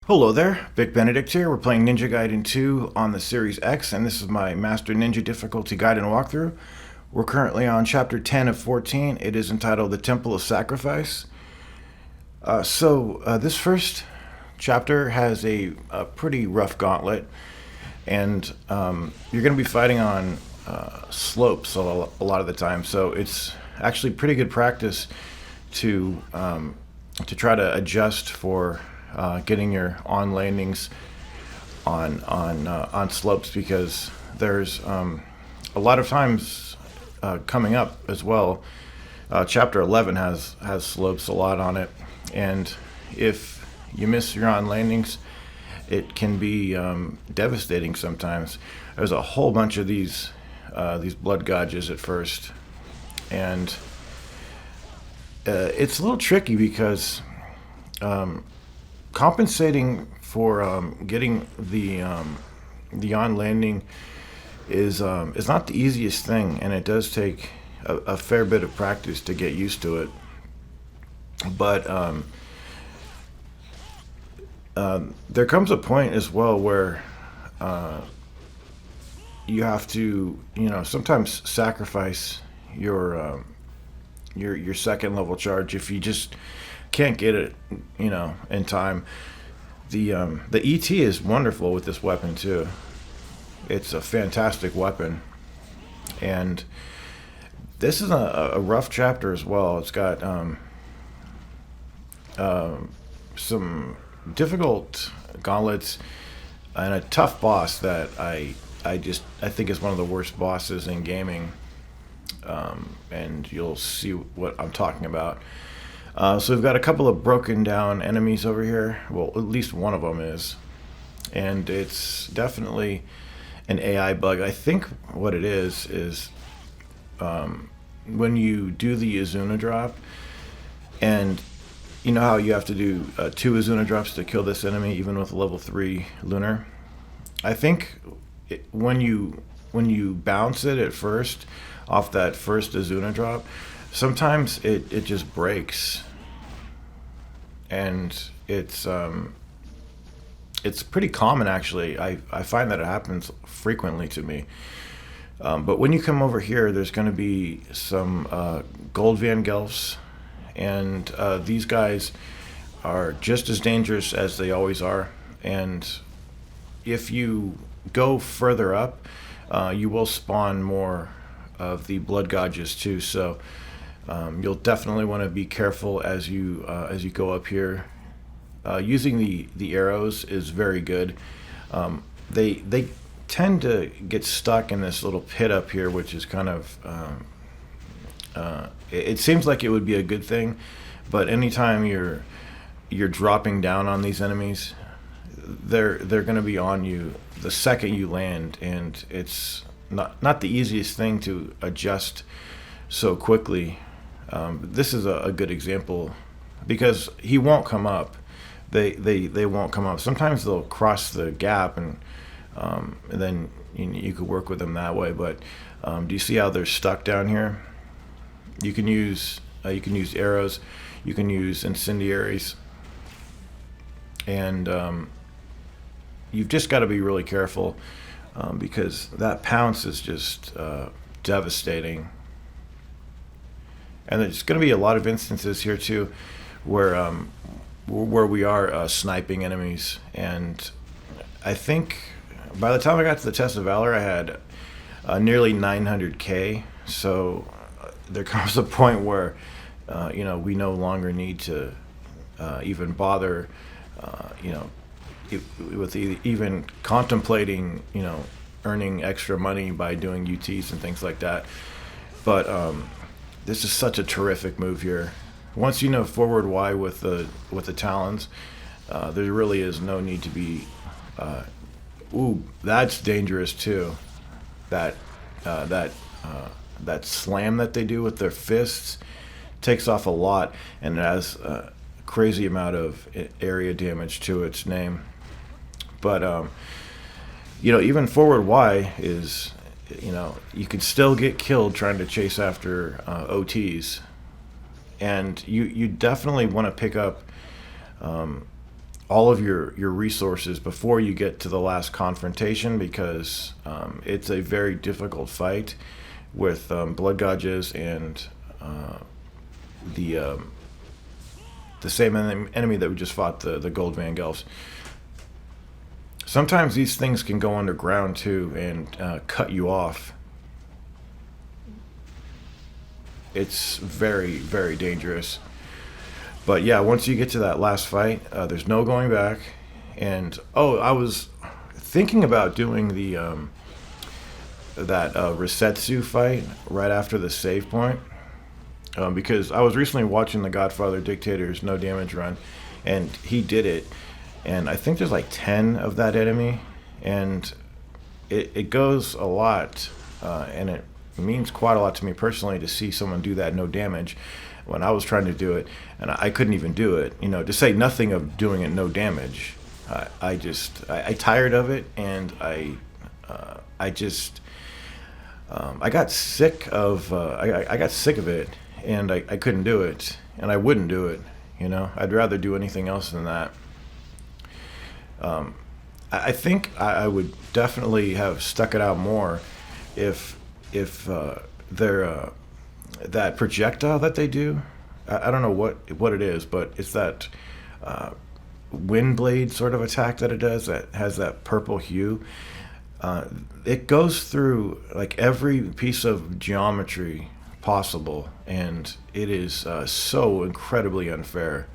Hello there, Vic Benedict here. We're playing Ninja Gaiden 2 on the Series X, and this is my Master Ninja Difficulty Gaiden walkthrough. We're currently on Chapter 10 of 14. It is entitled The Temple of Sacrifice. This first chapter has a pretty rough gauntlet, and you're going to be fighting on slopes a lot of the time, so it's actually pretty good practice to try to adjust for getting your on landings on slopes, because there's a lot of times coming up as well. Chapter 11 has slopes a lot on it, and if you miss your on landings, it can be devastating sometimes. There's a whole bunch of these blood gouges at first, and it's a little tricky because compensating for getting the on landing is not the easiest thing, and it does take a fair bit of practice to get used to it. But there comes a point as well where you have to, sometimes sacrifice your second level charge if you just can't get it, in time. The ET is wonderful with this weapon too. It's a fantastic weapon, and this is a rough chapter as well. It's got some difficult gauntlets and a tough boss that I think is one of the worst bosses in gaming, and you'll see what I'm talking about. So we've got a couple of broken down enemies over here. Well, at least one of them is. And it's definitely an AI bug. I think what it is when you do the Izuna drop, and you know how you have to do 2 Izuna drops to kill this enemy, even with a level 3 lunar? I think when you bounce it at first, off that first Izuna drop, sometimes it just breaks, and it's pretty common actually. I find that it happens frequently to me. But when you come over here, there's going to be some gold Van Gelfs, and these guys are just as dangerous as they always are. And if you go further up, you will spawn more of the blood gouges too. So you'll definitely want to be careful as you go up here. Using the arrows is very good. They tend to get stuck in this little pit up here, which is kind of it seems like it would be a good thing, but anytime you're dropping down on these enemies, they're going to be on you the second you land, and it's not the easiest thing to adjust so quickly. This is a good example, because he won't come up. They won't come up. Sometimes they'll cross the gap, and then you could work with them that way. But do you see how they're stuck down here? You can use arrows, you can use incendiaries, and you've just got to be really careful, because that pounce is just devastating. And there's going to be a lot of instances here too where we are sniping enemies, and I think by the time I got to the Test of Valor, I had nearly 900k. So there comes a point where we no longer need to even bother with even contemplating earning extra money by doing UTs and things like that. But this is such a terrific move here. Once you know forward Y with the talons, there really is no need to be. Ooh, that's dangerous too. That slam that they do with their fists takes off a lot, and it has a crazy amount of area damage to its name. But even forward Y is, you can still get killed trying to chase after OTs. And you definitely want to pick up all of your resources before you get to the last confrontation, because it's a very difficult fight with blood gouges and the same enemy that we just fought, the Gold Van Gelfs. Sometimes these things can go underground too and cut you off. It's very, very dangerous. But yeah, once you get to that last fight, there's no going back. And I was thinking about doing the that Resetsu fight right after the save point, because I was recently watching the Godfather Dictator's no damage run, and he did it. And I think there's like 10 of that enemy, and it goes a lot, and it means quite a lot to me personally to see someone do that no damage when I was trying to do it, and I couldn't even do it. You know, to say nothing of doing it no damage. I tired of it, and I got sick of I got sick of it, and I couldn't do it, and I wouldn't do it. You know, I'd rather do anything else than that. I think I would definitely have stuck it out more if they're that projectile that they do. I don't know what it is, but it's that wind blade sort of attack that it does that has that purple hue. It goes through like every piece of geometry possible, and it is so incredibly unfair.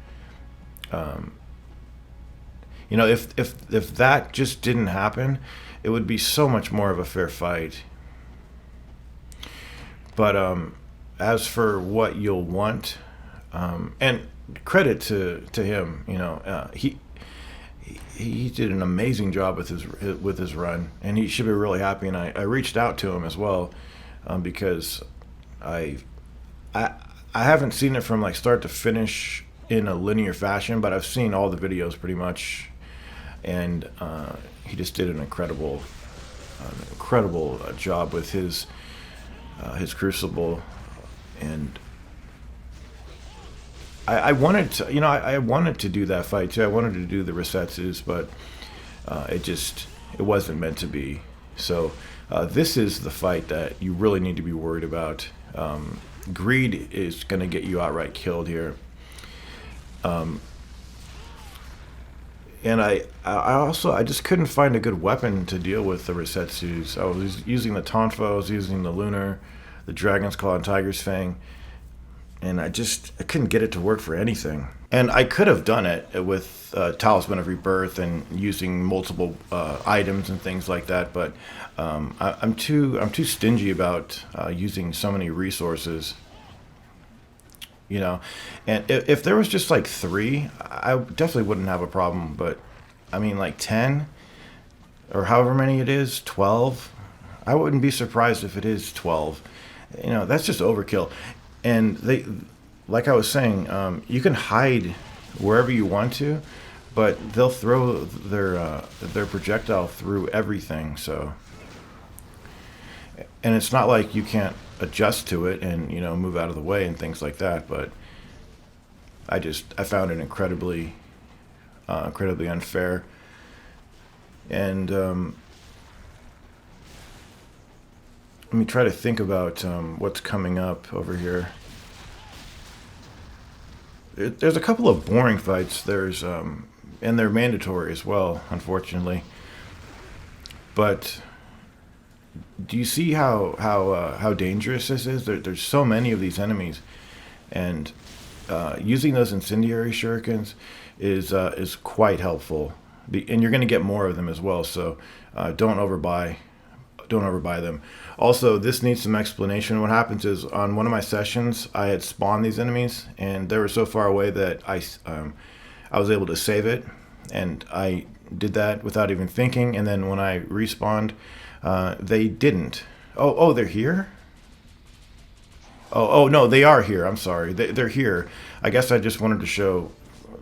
You know, if that just didn't happen, it would be so much more of a fair fight. But as for what you'll want, and credit to him, you know, he did an amazing job with his run, and he should be really happy. And I reached out to him as well, because I haven't seen it from like start to finish in a linear fashion, but I've seen all the videos pretty much, and he just did an incredible job with his Crucible. And I wanted to, you know, I wanted to do that fight too. I wanted to do the Resetsus, but it wasn't meant to be. So this is the fight that you really need to be worried about. Greed is going to get you outright killed here. And I just couldn't find a good weapon to deal with the Resetsus. I was using the Tonfa, I was using the Lunar, the Dragon's Claw, and Tiger's Fang, and I couldn't get it to work for anything. And I could have done it with Talisman of Rebirth and using multiple items and things like that, but I'm too stingy about using so many resources. You know, and if there was just like 3, I definitely wouldn't have a problem. But I mean, like 10 or however many it is, 12, I wouldn't be surprised if it is 12. You know, that's just overkill. And they, like I was saying, you can hide wherever you want to, but they'll throw their projectile through everything. So, and it's not like you can't adjust to it and, you know, move out of the way and things like that. But I found it incredibly unfair. And let me try to think about what's coming up over here. There's a couple of boring fights. There's and they're mandatory as well, unfortunately. But do you see how dangerous this is? There's so many of these enemies, and using those incendiary shurikens is quite helpful. And you're going to get more of them as well. So don't overbuy them. Also, this needs some explanation. What happens is on one of my sessions, I had spawned these enemies, and they were so far away that I was able to save it, and I did that without even thinking. And then when I respawned, they didn't. Oh, they're here? Oh, no, they are here. I'm sorry. They're here. I guess I just wanted to show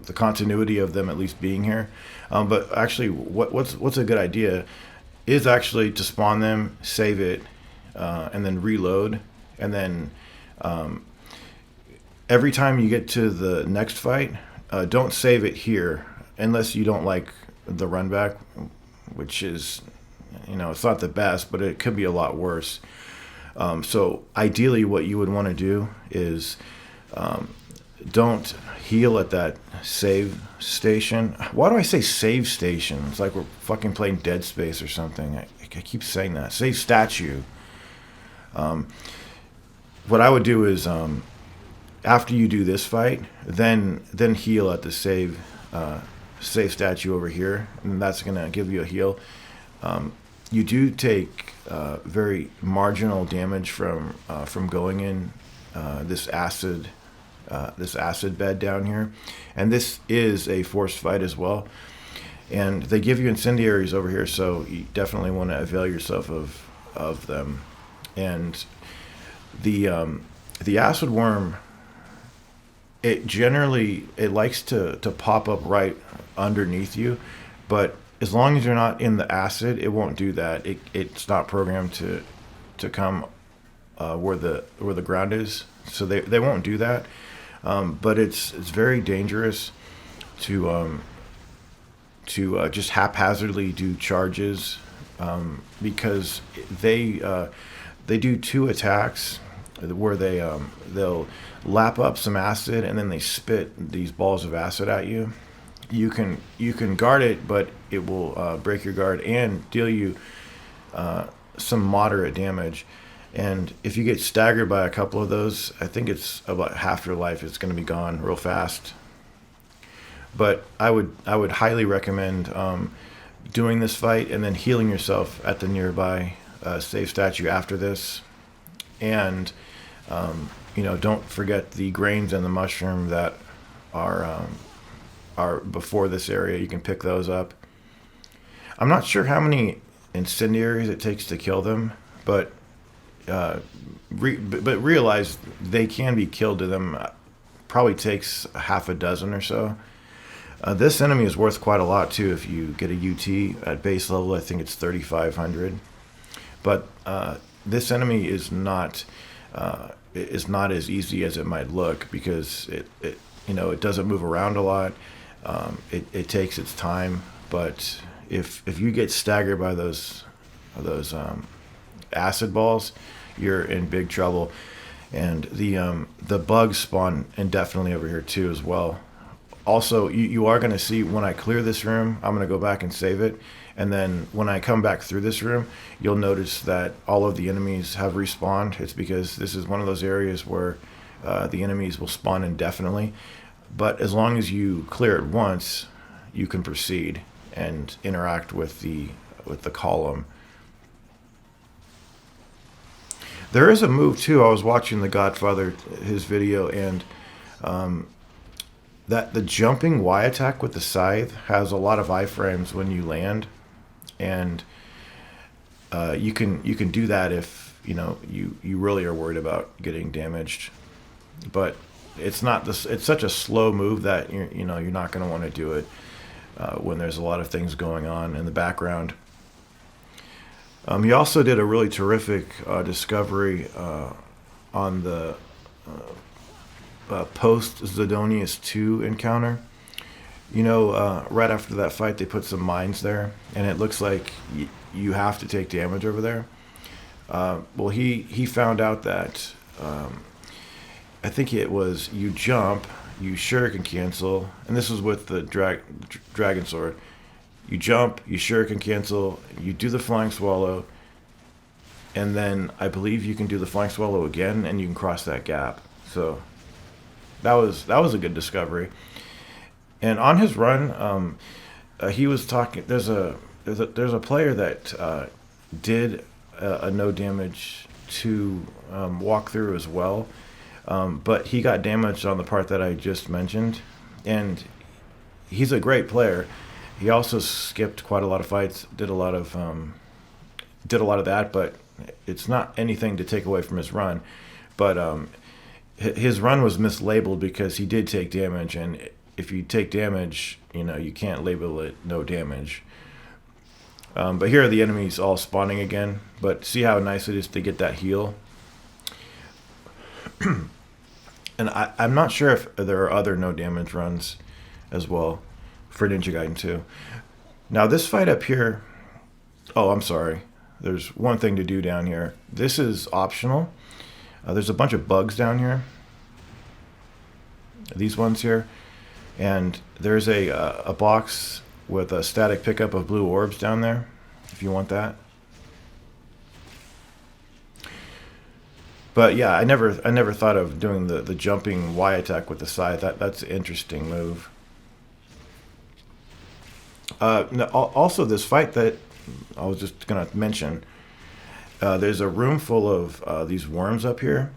the continuity of them at least being here. But actually, what's a good idea is actually to spawn them, save it, and then reload. And then every time you get to the next fight, don't save it here. unless you don't like the run back, which is, it's not the best, but it could be a lot worse. So ideally what you would want to do is don't heal at that save station. Why do I say save station? It's like we're fucking playing Dead Space or something. I keep saying that. Save statue. What I would do is after you do this fight, then heal at the save statue over here, and that's gonna give you a heal. You do take very marginal damage from going in this acid bed down here, and this is a forced fight as well. And they give you incendiaries over here, so you definitely want to avail yourself of them. And the acid worm, it likes to pop up right underneath you, but as long as you're not in the acid, it won't do that. It's not programmed to come where the ground is, so they won't do that. But it's very dangerous to just haphazardly do charges, because they do 2 attacks where they'll lap up some acid and then they spit these balls of acid at you. You can guard it, but it will break your guard and deal you some moderate damage. And if you get staggered by a couple of those, I think it's about half your life is going to be gone real fast. But I would highly recommend doing this fight and then healing yourself at the nearby save statue after this. And don't forget the grains and the mushroom that are before this area. You can pick those up. I'm not sure how many incendiaries it takes to kill them, but realize they can be killed to them. Probably takes half a dozen or so. This enemy is worth quite a lot too. If you get a UT at base level, I think it's 3,500. But this enemy is not as easy as it might look, because it doesn't move around a lot. It takes its time, but if you get staggered by those acid balls, you're in big trouble. And the bugs spawn indefinitely over here too as well. Also, you are going to see when I clear this room, I'm going to go back and save it, and then when I come back through this room, you'll notice that all of the enemies have respawned. It's because this is one of those areas where the enemies will spawn indefinitely. But as long as you clear it once, you can proceed and interact with the column. There is a move too. I was watching The Godfather, his video, and that the jumping Y attack with the scythe has a lot of iframes when you land, and you can do that if you really are worried about getting damaged. But it's such a slow move that you're not going to want to do it when there's a lot of things going on in the background. He also did a really terrific discovery on the post-Zidonius 2 encounter. Right after that fight, they put some mines there, and it looks like you have to take damage over there. Well, he found out that I think it was you jump, you shuriken cancel, and this was with the dragon sword. You jump, you shuriken cancel, you do the flying swallow, and then I believe you can do the flying swallow again, and you can cross that gap. So that was a good discovery. And on his run, he was talking. There's a player that did a no damage to walkthrough as well, but he got damaged on the part that I just mentioned, and he's a great player. He also skipped quite a lot of fights, did a lot of that, but it's not anything to take away from his run. But his run was mislabeled because he did take damage, and if you take damage, you can't label it no damage. But here are the enemies all spawning again. But see how nice it is to get that heal. And I'm not sure if there are other no damage runs as well. for Ninja Gaiden 2. Now this fight up here, oh, I'm sorry. There's one thing to do down here. This is optional. There's a bunch of bugs down here. These ones here. And there's a box with a static pickup of blue orbs down there, if you want that. But yeah, I never thought of doing the jumping Y attack with the scythe. That's an interesting move. Also, this fight that I was just gonna mention, there's a room full of these worms up here,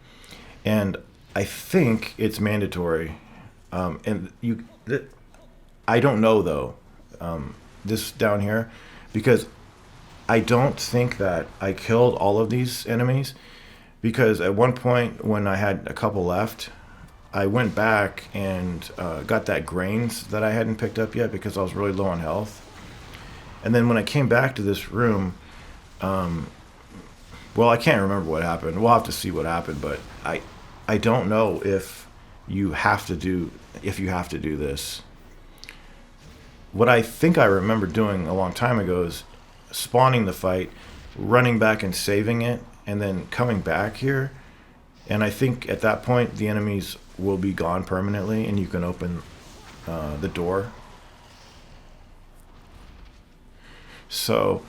and I think it's mandatory. I don't know though, this down here, because I don't think that I killed all of these enemies, because at one point when I had a couple left, I went back and got that grains that I hadn't picked up yet because I was really low on health. And then when I came back to this room, well, I can't remember what happened. We'll have to see what happened, but I don't know if you have to do this. What I think I remember doing a long time ago is spawning the fight, running back and saving it, and then coming back here. And I think at that point the enemies will be gone permanently, and you can open the door. So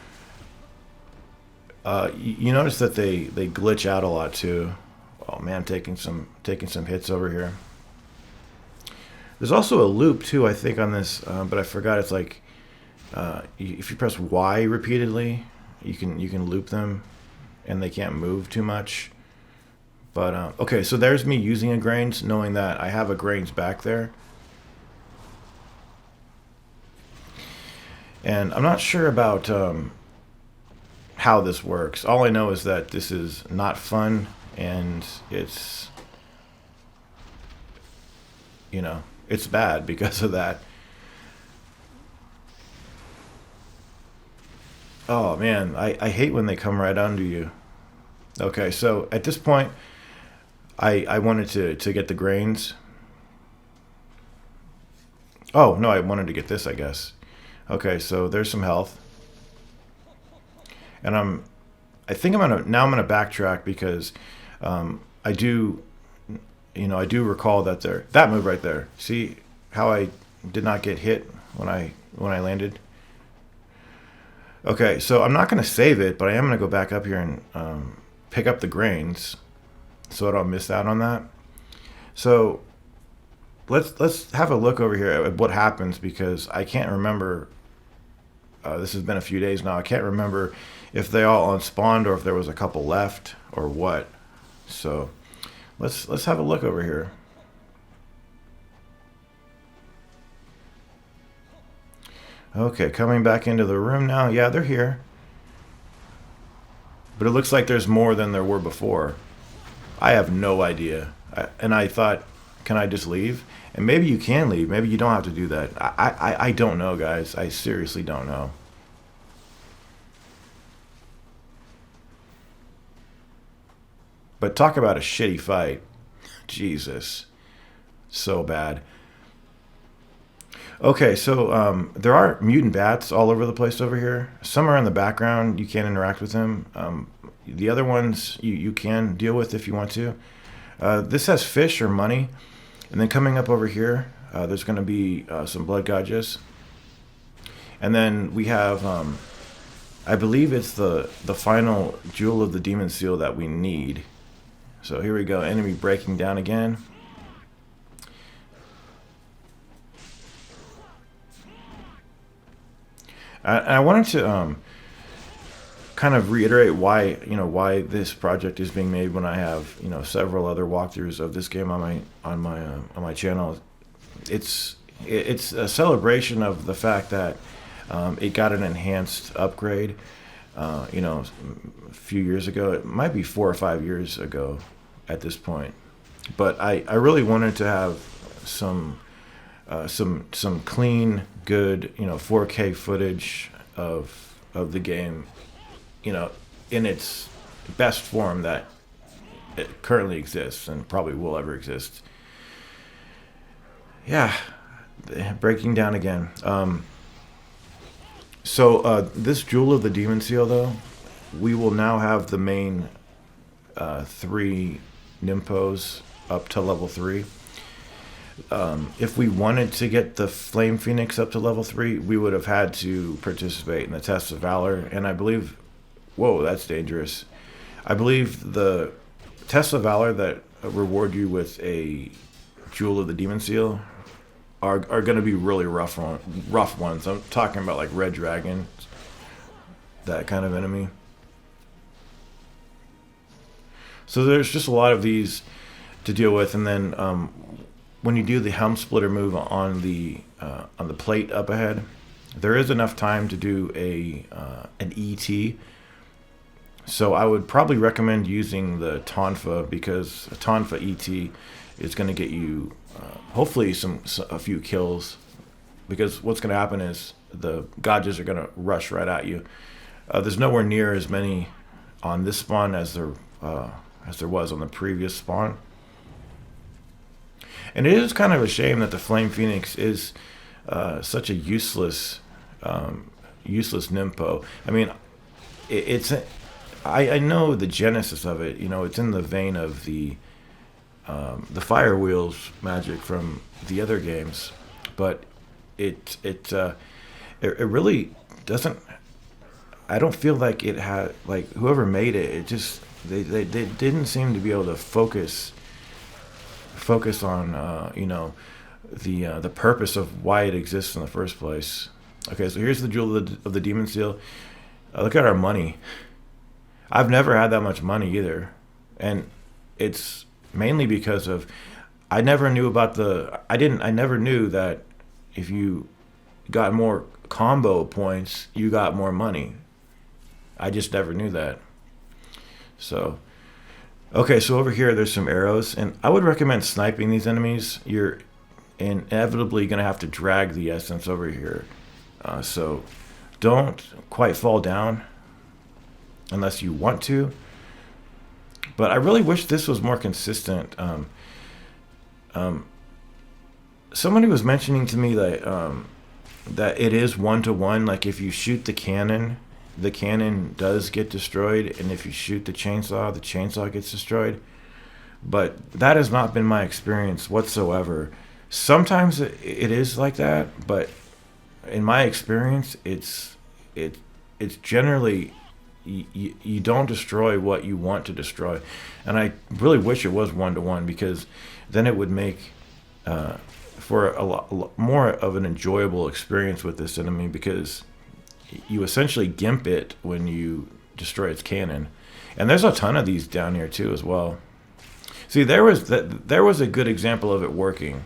you notice that they glitch out a lot too. Oh man, taking some hits over here. There's also a loop too, I think, on this, but I forgot. It's like if you press Y repeatedly, you can loop them, and they can't move too much. But okay, so there's me using a grains, knowing that I have a grains back there. And I'm not sure about how this works. All I know is that this is not fun, and it's, it's bad because of that. Oh man, I hate when they come right under you. Okay, so at this point, I wanted to get the grains. Oh no, I wanted to get this, I guess. Okay, so there's some health, and I think I'm gonna backtrack because I do recall that that move right there. See how I did not get hit when I landed. Okay, so I'm not gonna save it, but I am gonna go back up here and pick up the grains, so I don't miss out on that. So let's have a look over here at what happens, because I can't remember. This has been a few days now. I can't remember if they all unspawned or if there was a couple left or what. So let's have a look over here. Okay, coming back into the room now. Yeah, they're here. But it looks like there's more than there were before. I have no idea. And I thought, can I just leave? And maybe you can leave. Maybe you don't have to do that. I don't know, guys. I seriously don't know. But talk about a shitty fight. Jesus. So bad. Okay, so there are mutant bats all over the place over here. Some are in the background. You can't interact with them. The other ones you can deal with if you want to. This has fish or money. And then coming up over here, there's going to be some blood gouges. And then we have, I believe it's the final jewel of the demon seal that we need. So here we go, enemy breaking down again. I wanted to kind of reiterate why this project is being made when I have several other walkthroughs of this game on my channel. It's a celebration of the fact that it got an enhanced upgrade. A few years ago, it might be 4 or 5 years ago at this point, but I really wanted to have some clean, good 4K footage of the game, in its best form that it currently exists and probably will ever exist. Yeah, breaking down again. So this Jewel of the Demon Seal, though, we will now have the main 3 Nymphos up to level 3. If we wanted to get the Flame Phoenix up to level 3, we would have had to participate in the Test of Valor. And I believe, whoa, that's dangerous. I believe the Tests of Valor that reward you with a Jewel of the Demon Seal are going to be really rough ones. I'm talking about like Red Dragon, that kind of enemy. So there's just a lot of these to deal with, and then when you do the Helm Splitter move on the plate up ahead, there is enough time to do an ET. So I would probably recommend using the Tonfa, because a Tonfa ET is going to get you hopefully a few kills, because what's going to happen is the Godges are going to rush right at you. There's nowhere near as many on this spawn as there was on the previous spawn. And it is kind of a shame that the Flame Phoenix is such a useless Nympho. I mean, I know the genesis of it. You know, it's in the vein of the Fire Wheels magic from the other games, but it really doesn't. I don't feel like it had, like, whoever made it. It just they didn't seem to be able to focus on the purpose of why it exists in the first place. Okay, so here's the Jewel of the Demon Seal. Look at our money. I've never had that much money either, and it's mainly because of I never knew that if you got more combo points, you got more money. I just never knew that. So, okay, so over here there's some arrows, and I would recommend sniping these enemies. You're inevitably going to have to drag the essence over here. So don't quite fall down unless you want to. But I really wish this was more consistent. Somebody was mentioning to me that it is 1-to-1. Like, if you shoot the cannon does get destroyed, and if you shoot the chainsaw gets destroyed. But that has not been my experience whatsoever. Sometimes it is like that, but in my experience, it's generally you don't destroy what you want to destroy. And I really wish it was 1-to-1, because then it would make for a lot more of an enjoyable experience with this enemy, because you essentially gimp it when you destroy its cannon. And there's a ton of these down here too as well. See, there was a good example of it working.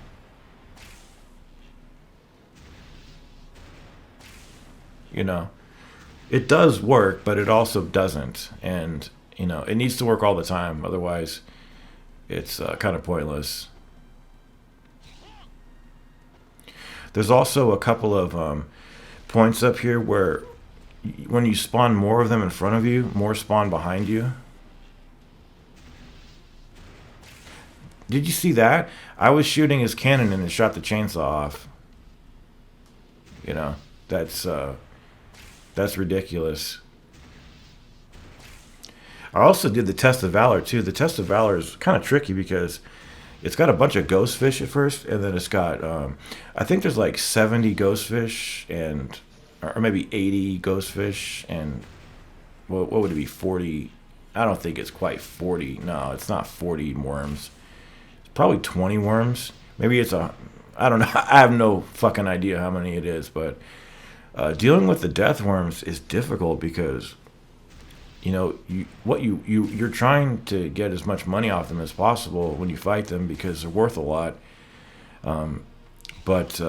You know, it does work, but it also doesn't. And, you know, it needs to work all the time. Otherwise, it's kind of pointless. There's also a couple of points up here where when you spawn more of them in front of you, more spawn behind you. Did you see that? I was shooting his cannon and it shot the chainsaw off. You know, that's ridiculous. I also did the Test of Valor too. The Test of Valor is kind of tricky because it's got a bunch of ghost fish at first, and then it's got I think there's like 70 ghost fish, and or maybe 80 ghost fish, and what would it be, 40? I don't think it's quite 40. No, it's not 40 worms. It's probably 20 worms. Maybe it's I don't know. I have no fucking idea how many it is, but dealing with the death worms is difficult because, you know, you're trying to get as much money off them as possible when you fight them because they're worth a lot. But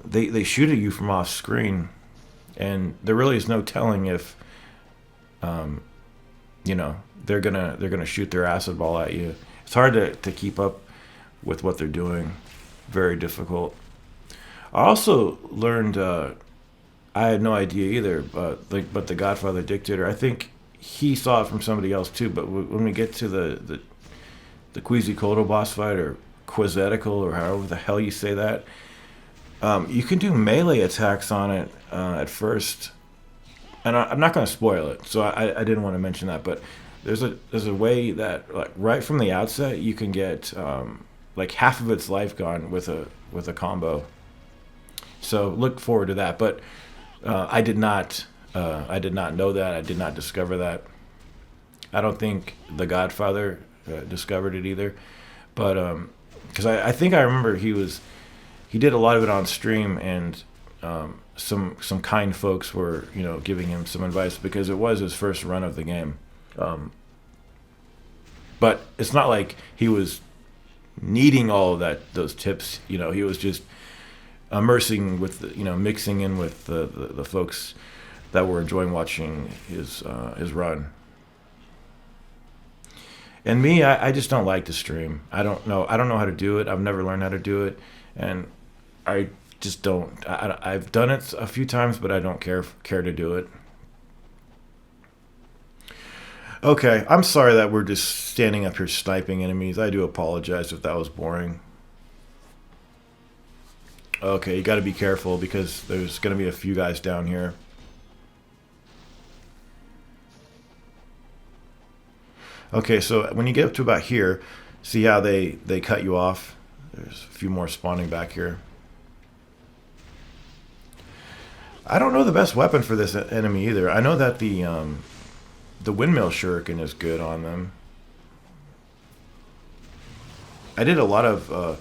they shoot at you from off screen, and there really is no telling if you know, they're gonna shoot their acid ball at you. It's hard to keep up with what they're doing. Very difficult. I also learned I had no idea either, but the Godfather Dictator, I think he saw it from somebody else too. But when we get to the Quetzalcoatl boss fight, or Quetzalcoatl, or however the hell you say that, You can do melee attacks on it at first, and I'm not going to spoil it, so I didn't want to mention that. But there's a way that like right from the outset you can get like half of its life gone with a combo. So look forward to that. But I did not know that. I did not discover that. I don't think The Godfather discovered it either. But because I think I remember he did a lot of it on stream, and some kind folks were giving him some advice because it was his first run of the game. Um, but it's not like he was needing all of those tips. He was just immersing with mixing in with the folks that were enjoying watching his run. And me, I just don't like to stream. I don't know how to do it. I've never learned how to do it, and I just don't. I've done it a few times, but I don't care to do it. Okay, I'm sorry that we're just standing up here sniping enemies. I do apologize if that was boring. Okay, you got to be careful because there's going to be a few guys down here. Okay, so when you get up to about here, see how they cut you off? There's a few more spawning back here. I don't know the best weapon for this enemy either. I know that the windmill shuriken is good on them. I did a lot of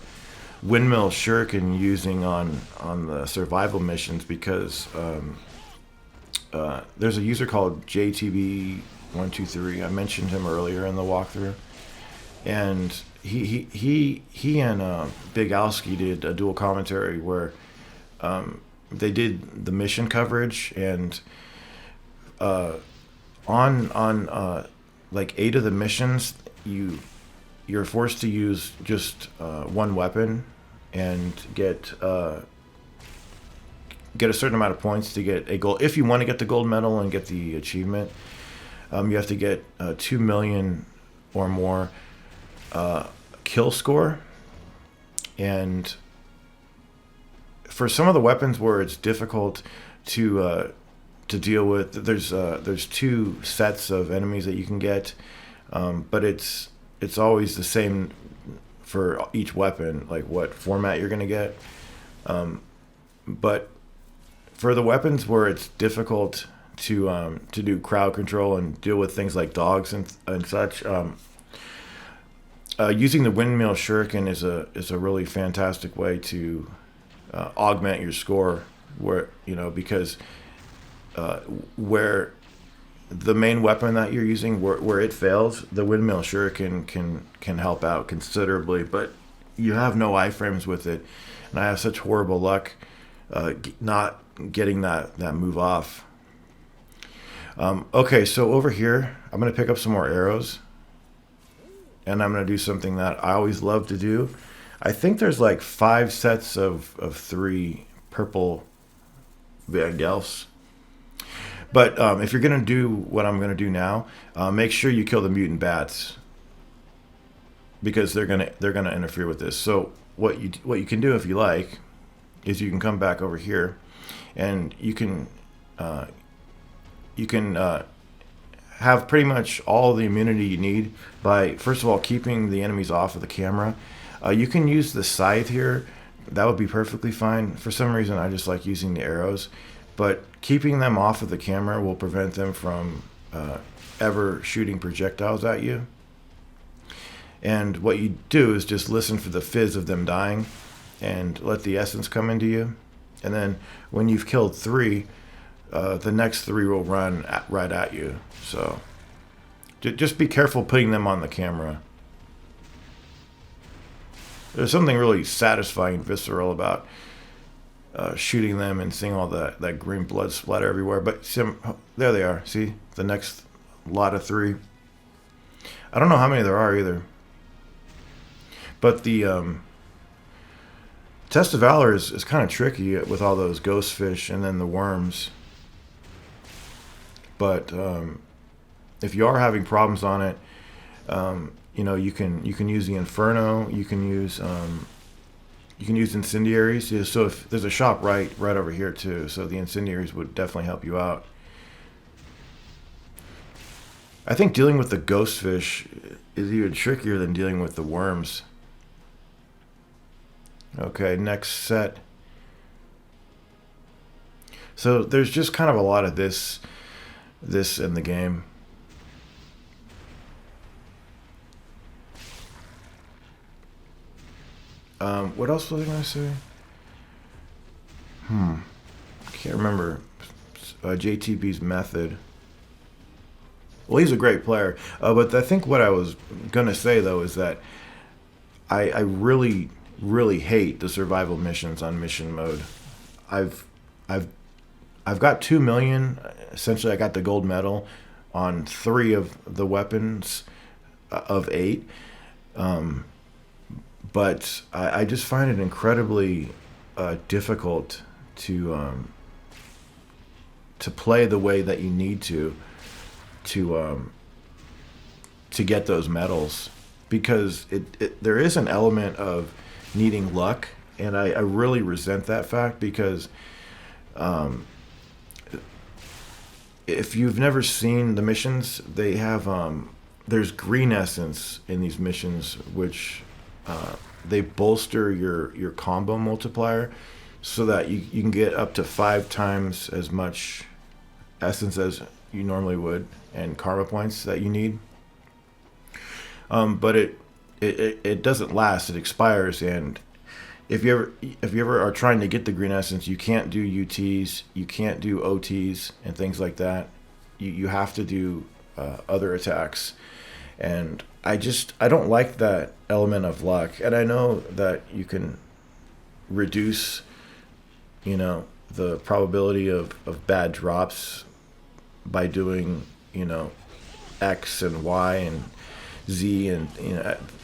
windmill shuriken using on the survival missions because there's a user called JTB123. I mentioned him earlier in the walkthrough, and he and Big Alski did a dual commentary where they did the mission coverage, and on like 8 of the missions you're forced to use just one weapon and get a certain amount of points to get a gold. If you want to get the gold medal and get the achievement, you have to get 2 million or more kill score. And for some of the weapons where it's difficult to deal with, there's 2 sets of enemies that you can get, but it's always the same for each weapon, like what format you're gonna get. But for the weapons where it's difficult to do crowd control and deal with things like dogs and such, using the windmill shuriken is a really fantastic way to augment your score, where because where the main weapon that you're using, where it fails, the windmill shuriken can help out considerably, but you have no iframes with it, and I have such horrible luck not getting that move off. Okay, so over here I'm gonna pick up some more arrows, and I'm gonna do something that I always love to do. I think there's like 5 sets of 3 purple Van Gelfs. But if you're gonna do what I'm gonna do now, make sure you kill the mutant bats, because they're gonna interfere with this. So what you can do if you like is you can come back over here, and you can have pretty much all the immunity you need by, first of all, keeping the enemies off of the camera. You can use the scythe here. That would be perfectly fine. For some reason, I just like using the arrows. But keeping them off of the camera will prevent them from ever shooting projectiles at you. And what you do is just listen for the fizz of them dying and let the essence come into you. And then when you've killed 3, the next 3 will run right at you. So just be careful putting them on the camera. There's something really satisfying, visceral about shooting them and seeing all that green blood splatter everywhere. But there they are. See, the next lot of 3. I don't know how many there are either. But the Test of Valor is kind of tricky with all those ghost fish and then the worms. But if you are having problems on it, you can use the Inferno. You can use You can use incendiaries. Yeah, so if there's a shop right over here too, so the incendiaries would definitely help you out. I think dealing with the ghost fish is even trickier than dealing with the worms. Okay, next set. So there's just kind of a lot of this in the game. What else was I gonna say? Can't remember. JTB's method. Well, he's a great player. But I think what I was gonna say though is that I really really hate the survival missions on mission mode. I've I've I've got 2 million. Essentially, I got the gold medal on 3 of the weapons of 8. But I just find it incredibly difficult to play the way that you need to get those medals, because there is an element of needing luck, and I really resent that fact, because if you've never seen the missions, they have there's green essence in these missions, which they bolster your combo multiplier, so that you can get up to 5 times as much essence as you normally would, and karma points that you need. But it doesn't last. It expires, and if you ever are trying to get the green essence, you can't do UTs, you can't do OTs, and things like that. You have to do other attacks, and I don't like that element of luck. And I know that you can reduce, the probability of bad drops by doing, X and Y and Z and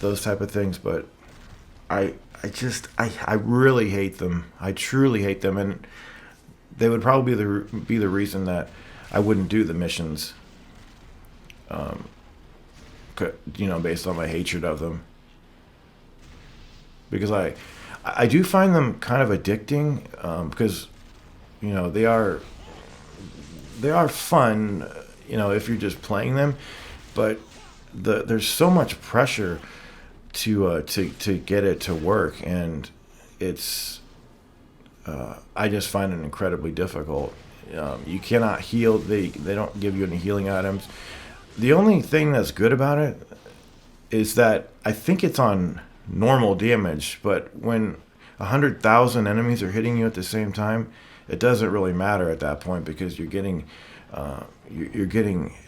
those type of things, but I really hate them. I truly hate them, and they would probably be the reason that I wouldn't do the missions. Based on my hatred of them, because I do find them kind of addicting, because they are fun, if you're just playing them, but there's so much pressure to get it to work, and it's I just find it incredibly difficult. You cannot heal. They don't give you any healing items. The only thing that's good about it is that I think it's on normal damage, but when 100,000 enemies are hitting you at the same time, it doesn't really matter at that point, because you're getting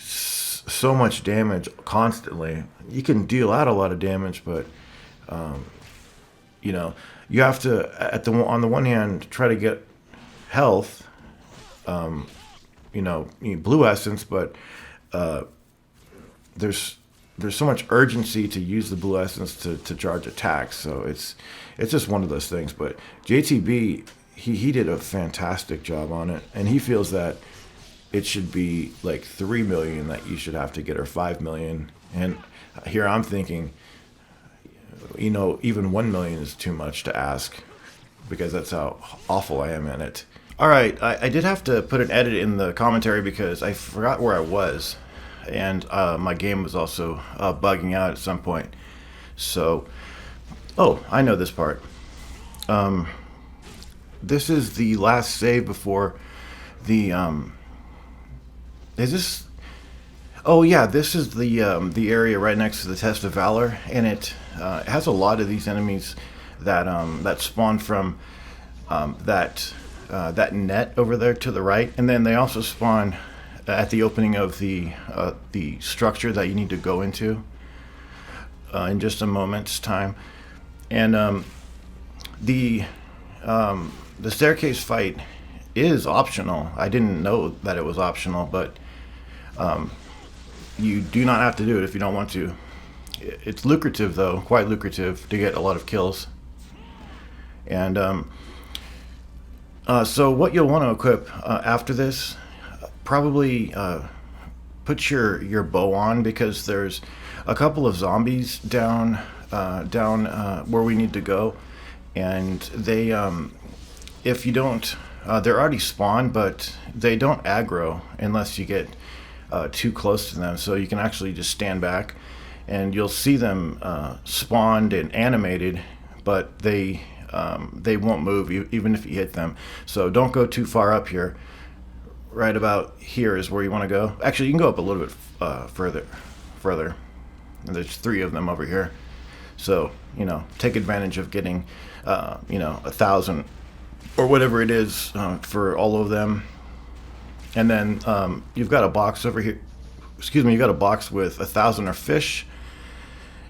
so much damage constantly. You can deal out a lot of damage, but you have to on the one hand try to get health. You need blue essence, but there's so much urgency to use the blue essence to charge attacks. So it's just one of those things. But JTB, he did a fantastic job on it, and he feels that it should be like 3 million that you should have to get, or 5 million. And here I'm thinking, even 1 million is too much to ask, because that's how awful I am in it. All right, I did have to put an edit in the commentary because I forgot where I was, and my game was also bugging out at some point. So, I know this part. This is the last save before the is this? Oh yeah, this is the area right next to the Test of Valor, and it has a lot of these enemies that spawn from that net over there to the right, and then they also spawn at the opening of the structure that you need to go into in just a moment's time. And the staircase fight is optional. I didn't know that it was optional, but you do not have to do it if you don't want to. It's lucrative, though, quite lucrative, to get a lot of kills. And so what you'll want to equip after this, probably put your bow on, because there's a couple of zombies down where we need to go, and they if you don't, they're already spawned, but they don't aggro unless you get too close to them. So you can actually just stand back, and you'll see them spawned and animated, but they won't move even if you hit them. So don't go too far up here. Right about here is where you want to go. Actually, you can go up a little bit further. And there's 3 of them over here. So, take advantage of getting, 1,000 or whatever it is for all of them. And then you've got a box over here. Excuse me, you've got a box with 1,000 or fish.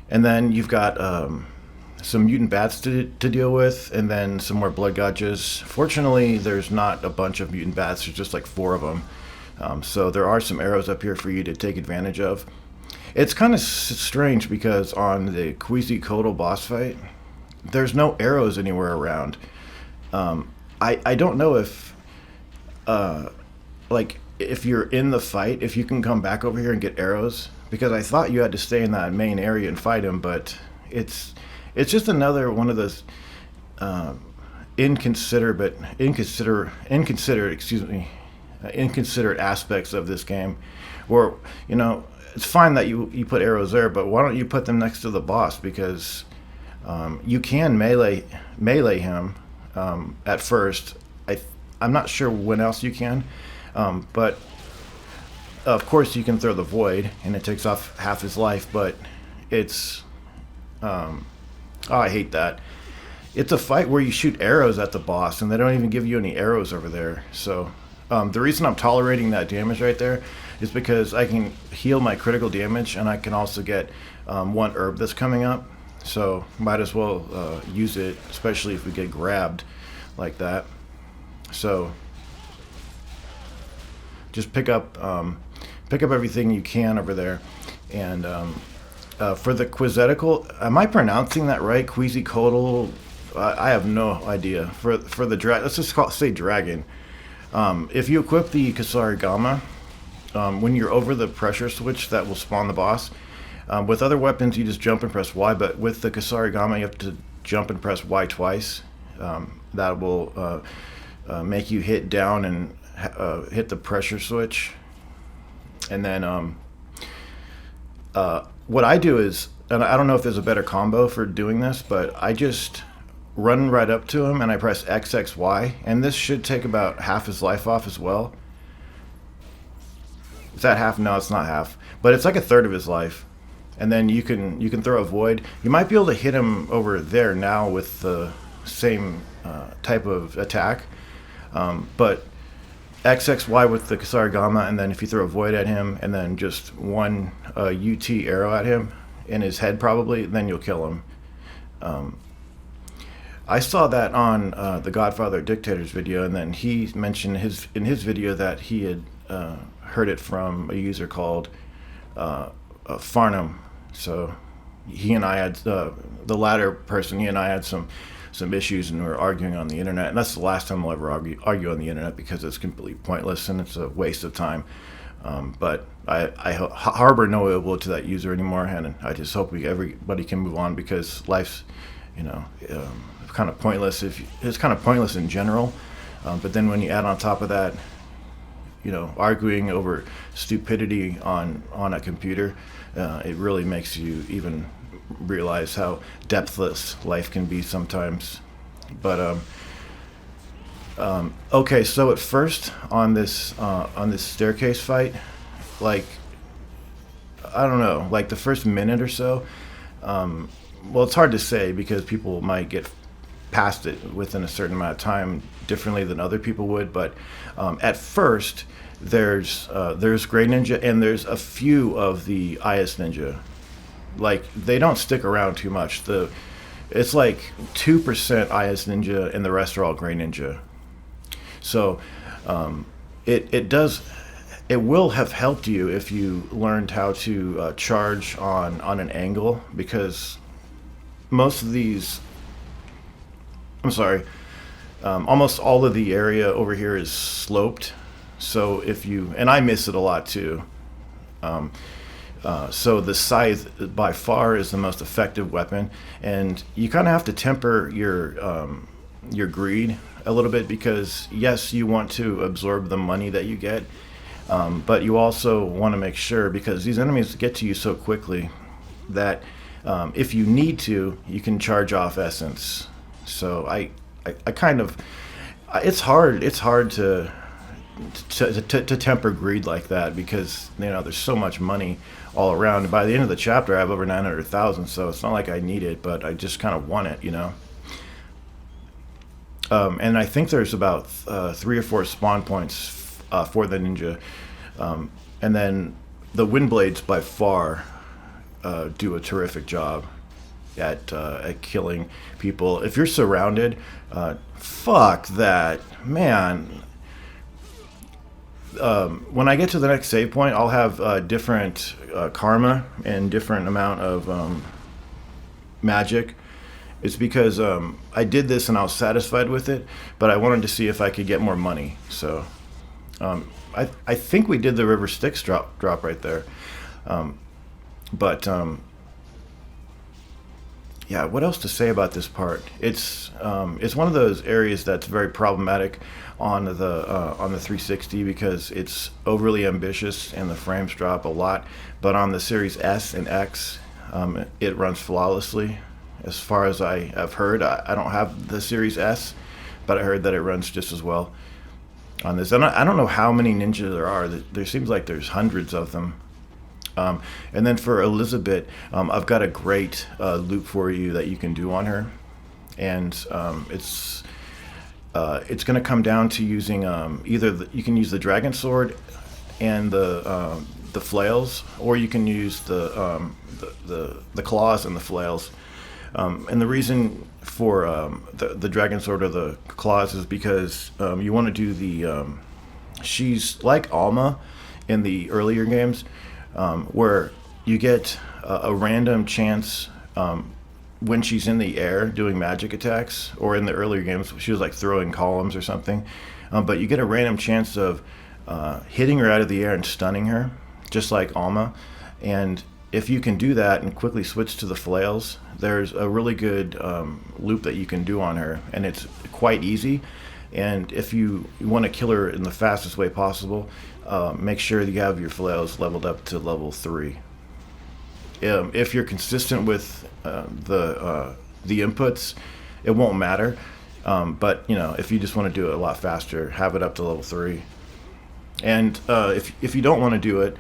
And then you've got some mutant bats to deal with, and then some more blood gouges. Fortunately, there's not a bunch of mutant bats. There's just like 4 of them. So there are some arrows up here for you to take advantage of. It's kind of strange because on the Quetzalcoatl boss fight, there's no arrows anywhere around. I don't know if, if you're in the fight, if you can come back over here and get arrows, because I thought you had to stay in that main area and fight him, but it's just another one of those inconsiderate aspects of this game, where it's fine that you put arrows there, but why don't you put them next to the boss? Because you can melee him at first. I'm not sure when else you can, but of course you can throw the void, and it takes off half his life. But it's I hate that. It's a fight where you shoot arrows at the boss, and they don't even give you any arrows over there. So the reason I'm tolerating that damage right there is because I can heal my critical damage, and I can also get 1 herb that's coming up. So might as well use it, especially if we get grabbed like that. So just pick up everything you can over there. And for the Quetzalcoatl, am I pronouncing that right? Quetzalcoatl? I have no idea. For the dragon, let's just say dragon. If you equip the Kasarigama, when you're over the pressure switch that will spawn the boss, with other weapons you just jump and press Y, but with the Kasarigama you have to jump and press Y twice. That will make you hit down and hit the pressure switch. And then what I do is, and I don't know if there's a better combo for doing this, but I just run right up to him and I press XXY, and this should take about half his life off as well. Is that half? No, it's not half, but it's like 1/3 of his life. And then you can throw a void. You might be able to hit him over there now with the same type of attack, but XXY with the Kasarigama, and then if you throw a void at him, and then just 1 UT arrow at him in his head probably, then you'll kill him. I saw that on the Godfather Dictator's video, and then he mentioned in his video that he had heard it from a user called Farnham. So he and I had the latter person. He and I had some issues, and we were arguing on the internet. And that's the last time I'll ever argue on the internet, because it's completely pointless and it's a waste of time. But I harbor no ill will to that user anymore, and I just hope everybody can move on, because life's kind of pointless. It's kind of pointless in general, but then when you add on top of that, arguing over stupidity on a computer, it really makes you even realize how depthless life can be sometimes. But okay, so at first on this staircase fight, like, I don't know, like the first minute or so, well, it's hard to say because people might get past it within a certain amount of time differently than other people would, but at first there's Great Ninja, and there's a few of the IS Ninja. Like, they don't stick around too much. It's like 2% IS Ninja, and the rest are all Great Ninja. So it will have helped you if you learned how to charge on an angle, because most of these, almost all of the area over here is sloped. So and I miss it a lot too. So the scythe by far is the most effective weapon, and you kind of have to temper your greed a little bit, because yes, you want to absorb the money that you get, but you also want to make sure, because these enemies get to you so quickly, that if you need to, you can charge off essence. So I kind of, it's hard to temper greed like that, because there's so much money all around. By the end of the chapter, I have over 900,000, so it's not like I need it, but I just kind of want it. And I think there's about 3 or 4 spawn points for the ninja, and then the wind blades by far do a terrific job at killing people. If you're surrounded, fuck that, man. When I get to the next save point, I'll have different karma and different amount of magic. It's because I did this and I was satisfied with it, but I wanted to see if I could get more money. So I think we did the river Styx drop right there. But yeah, what else to say about this part? It's one of those areas that's very problematic on the 360, because it's overly ambitious and the frames drop a lot. But on the Series S and X, it runs flawlessly. As far as I have heard, I don't have the Series S, but I heard that it runs just as well on this. And I don't know how many ninja there are. There seems like there's hundreds of them. And then for Elizabeth, I've got a great loop for you that you can do on her, and it's going to come down to using either you can use the dragon sword and the flails, or you can use the claws and the flails. And the reason for the dragon sword or the claws is because you want to do the she's like Alma in the earlier games, where you get a random chance when she's in the air doing magic attacks, or in the earlier games she was like throwing columns or something, but you get a random chance of hitting her out of the air and stunning her, just like Alma. And if you can do that and quickly switch to the flails, there's a really good loop that you can do on her, and it's quite easy. And if you want to kill her in the fastest way possible, make sure that you have your flails leveled up to level 3. If you're consistent with the inputs, it won't matter. But if you just want to do it a lot faster, have it up to level 3. And if you don't want to do it,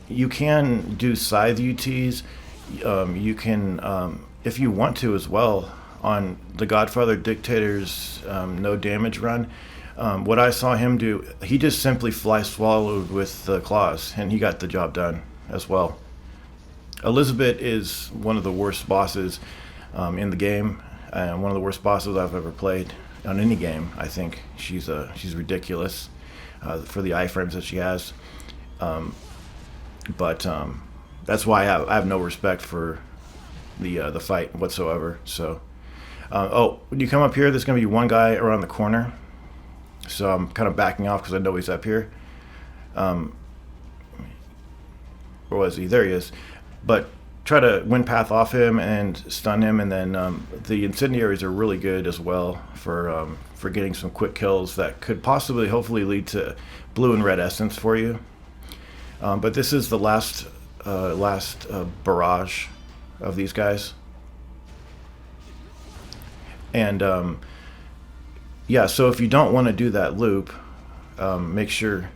you can do scythe UTs. You can, if you want to as well, on the Godfather Dictator's no damage run. What I saw him do, he just simply fly swallowed with the claws, and he got the job done as well. Elizabeth is one of the worst bosses in the game, and one of the worst bosses I've ever played on any game. I think she's ridiculous for the iframes that she has. But that's why I have no respect for the fight whatsoever. So, when you come up here, there's going to be one guy around the corner. So I'm kind of backing off because I know he's up here. Where was he? There he is. But try to wind path off him and stun him, and then the incendiaries are really good as well for getting some quick kills that could possibly, hopefully, lead to blue and red essence for you. But this is the last barrage of these guys, and yeah. So if you don't want to do that loop, make sure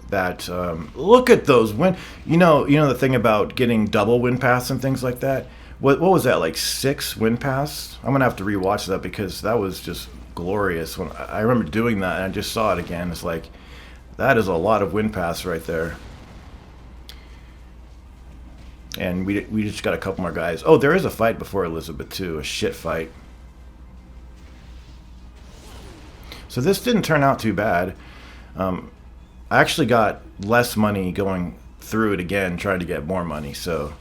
that look at those wind. You know the thing about getting double wind paths and things like that. What was that, like 6 wind paths? I'm gonna have to rewatch that because that was just glorious. When I remember doing that, and I just saw it again. It's like, that is a lot of wind paths right there. And we just got a couple more guys. Oh, there is a fight before Elizabeth too, a shit fight. So this didn't turn out too bad. I actually got less money going through it again, trying to get more money. So,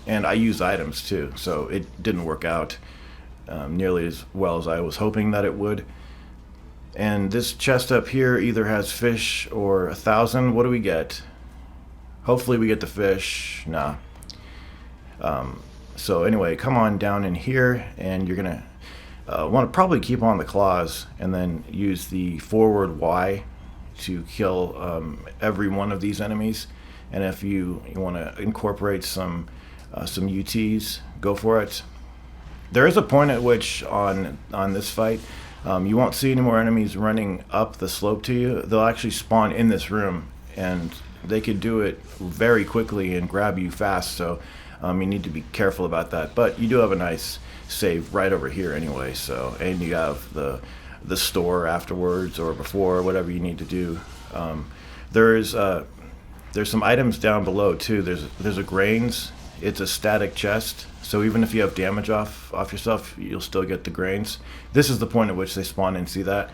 and I used items too, so it didn't work out nearly as well as I was hoping that it would. And this chest up here either has fish or 1,000. What do we get? Hopefully we get the fish. Nah. So anyway, come on down in here, and you're gonna want to probably keep on the claws, and then use the forward Y to kill every one of these enemies. And if you want to incorporate some UTs, go for it. There is a point at which on this fight, you won't see any more enemies running up the slope to you. They'll actually spawn in this room, and they could do it very quickly and grab you fast. So you need to be careful about that. But you do have a nice save right over here anyway. So, and you have the store afterwards or before, whatever you need to do. There's some items down below too. There's a grains. It's a static chest, so even if you have damage off yourself, you'll still get the grains. This is the point at which they spawn in. See that?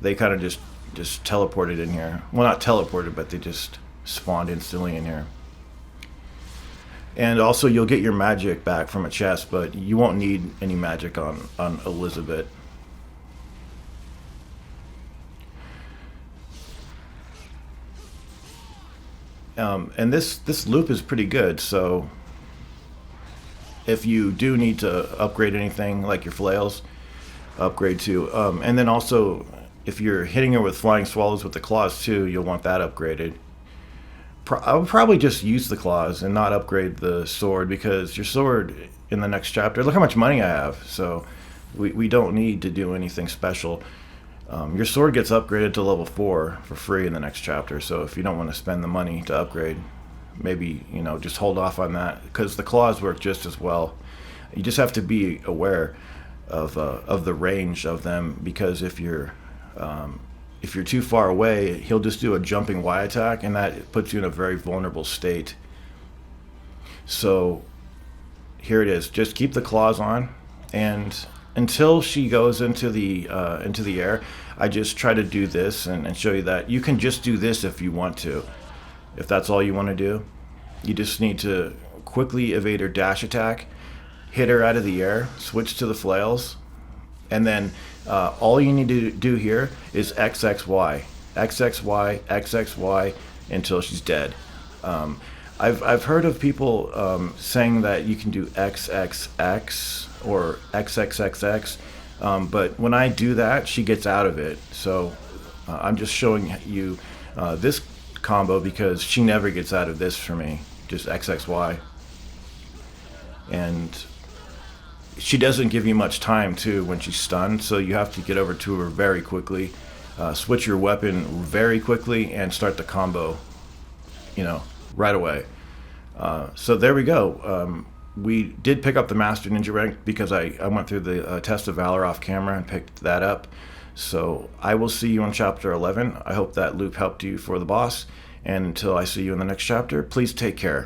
They kind of just teleported in here. Well, not teleported, but they just spawned instantly in here. And also, you'll get your magic back from a chest, but you won't need any magic on Elizabeth. And this loop is pretty good, so if you do need to upgrade anything like your flails, upgrade too. And then also, if you're hitting her with flying swallows with the claws too, you'll want that upgraded. I would probably just use the claws and not upgrade the sword, because your sword in the next chapter, look how much money I have, so we don't need to do anything special. Your sword gets upgraded to level 4 for free in the next chapter, so if you don't want to spend the money to upgrade, maybe, just hold off on that, because the claws work just as well. You just have to be aware of the range of them, because if you're too far away, he'll just do a jumping Y attack, and that puts you in a very vulnerable state. So here it is. Just keep the claws on, and until she goes into the air, I just try to do this and show you that you can just do this if you want to. If that's all you want to do, you just need to quickly evade her dash attack, hit her out of the air, switch to the flails, and then all you need to do here is XXY, XXY, XXY until she's dead. I've heard of people saying that you can do XXX or XXXX, but when I do that, she gets out of it. So I'm just showing you this combo, because she never gets out of this for me, just XXY. And she doesn't give you much time too when she's stunned, so you have to get over to her very quickly, switch your weapon very quickly, and start the combo right away. So there we go. We did pick up the Master Ninja rank because I went through the Test of Valor off camera and picked that up. So I will see you on chapter 11. I hope that loop helped you for the boss. And until I see you in the next chapter, please take care.